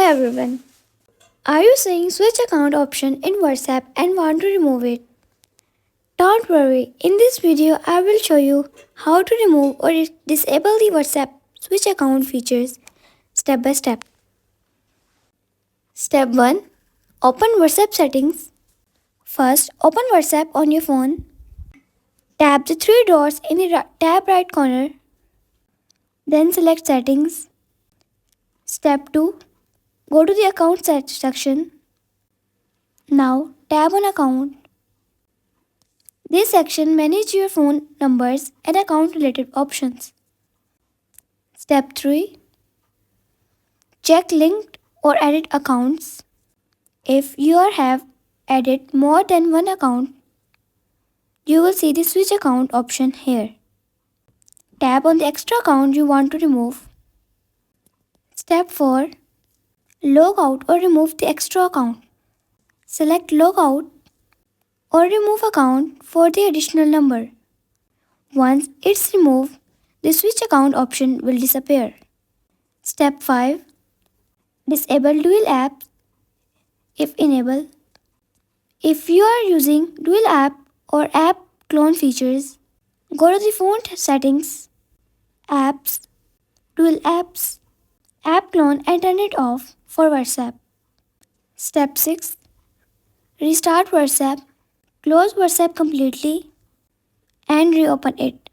everyone. Are you seeing switch account option in WhatsApp and want to remove it? Don't worry, in this video I will show you how to remove or disable the WhatsApp switch account features step by step. Step 1. Open WhatsApp settings. First, open WhatsApp on your phone. Tap the three dots in the tab right corner. Then select settings. Step 2. Go to the account section. Now tap on account. This section manages your phone numbers and account related options. Step 3. Check linked or added accounts. If you have added more than one account, you will see the switch account option here. Tap on the extra account you want to remove. Step 4. Log out or remove the extra account. Select log out or remove account for the additional number. Once it's removed, the switch account option will disappear. Step 5. Disable dual apps if enabled. If you are using dual app or app clone features, go to the phone settings, apps, dual apps, app clone and turn it off for WhatsApp. Step 6. Restart WhatsApp, close WhatsApp completely and reopen it.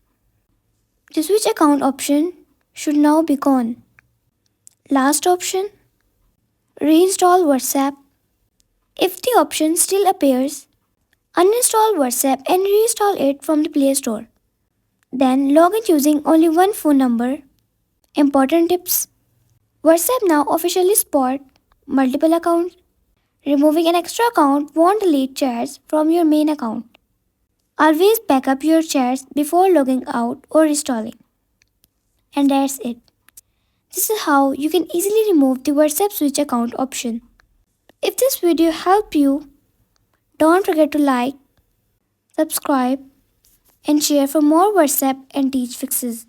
The switch account option should now be gone. Last option, reinstall WhatsApp. If the option still appears, uninstall WhatsApp and reinstall it from the Play Store. Then log in using only one phone number. Important tips: WhatsApp now officially supports multiple accounts. Removing an extra account won't delete chats from your main account. Always back up your chats before logging out or reinstalling. And that's it. This is how you can easily remove the WhatsApp switch account option. If this video helped you, don't forget to like, subscribe, and share for more WhatsApp and Teach fixes.